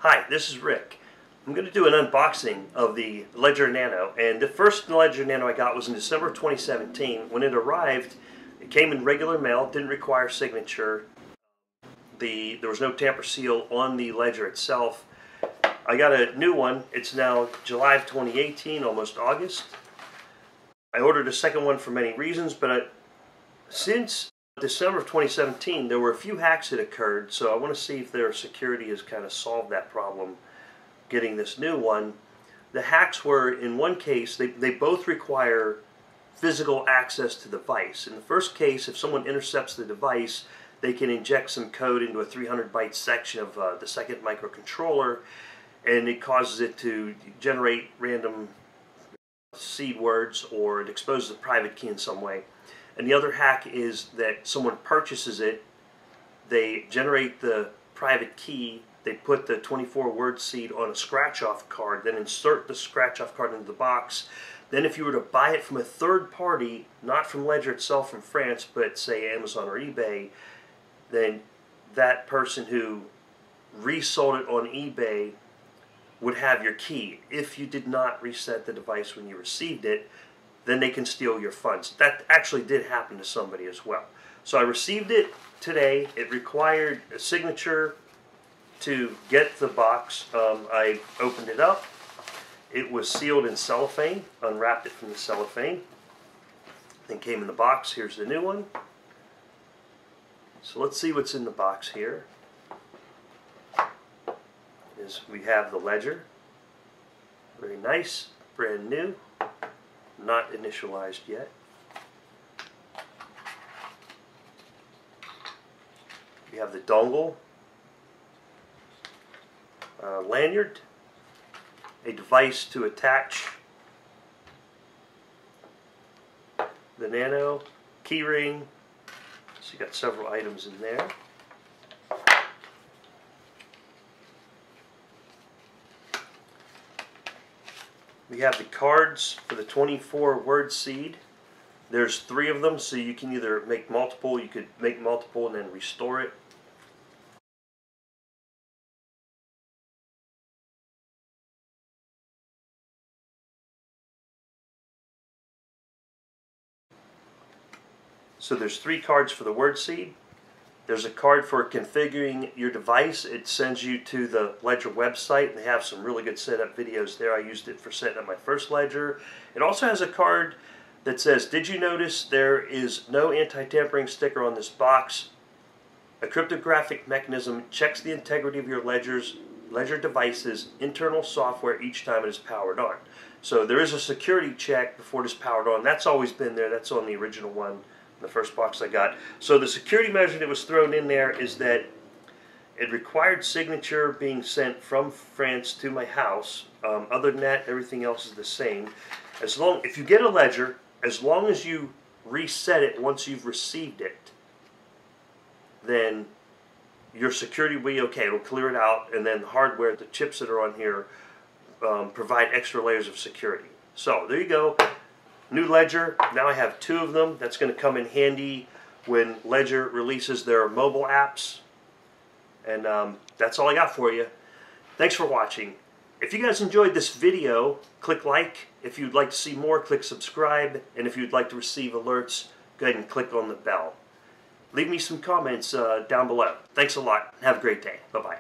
Hi, this is Rick. I'm going to do an unboxing of the Ledger Nano, and the first Ledger Nano I got was in December 2017. When it arrived, it came in regular mail, didn't require signature. There was no tamper seal on the Ledger itself. I got a new one. It's now July of 2018, almost August. I ordered a second one for many reasons, but since December of 2017, there were a few hacks that occurred, so I want to see if their security has kind of solved that problem getting this new one. The hacks were, in one case, they both require physical access to the device. In the first case, if someone intercepts the device, they can inject some code into a 300 byte section of the second microcontroller, and it causes it to generate random seed words, or it exposes a private key in some way. And the other hack is that someone purchases it, they generate the private key, they put the 24-word seed on a scratch-off card, then insert the scratch-off card into the box. Then if you were to buy it from a third party, not from Ledger itself from France, but say Amazon or eBay, then that person who resold it on eBay would have your key. If you did not reset the device when you received it, then they can steal your funds. That actually did happen to somebody as well. So I received it today. It required a signature to get the box. I opened it up. It was sealed in cellophane. Unwrapped it from the cellophane. Then came in the box. Here's the new one. So let's see what's in the box here. We have the Ledger. Very nice, brand new, not initialized yet. We have the dongle, lanyard, a device to attach the Nano, key ring. So you got several items in there. We have the cards for the 24-word seed. There's 3 of them, so you can either make multiple, you could make multiple and then restore it. So there's 3 cards for the word seed. There's a card for configuring your device. It sends you to the Ledger website, and they have some really good setup videos there. I used it for setting up my first Ledger. It also has a card that says, did you notice there is no anti-tampering sticker on this box? A cryptographic mechanism checks the integrity of your Ledger device's internal software each time it is powered on. So there is a security check before it is powered on. That's always been there. That's on the original one, the first box I got. So the security measure that was thrown in there is that it required signature being sent from France to my house. Other than that, everything else is the same. If you get a Ledger, as long as you reset it once you've received it, then your security will be okay. It'll clear it out, and then the hardware, the chips that are on here, provide extra layers of security. So there you go. New Ledger. Now I have 2 of them. That's going to come in handy when Ledger releases their mobile apps. And that's all I got for you. Thanks for watching. If you guys enjoyed this video, click like. If you'd like to see more, click subscribe. And if you'd like to receive alerts, go ahead and click on the bell. Leave me some comments down below. Thanks a lot. Have a great day. Bye-bye.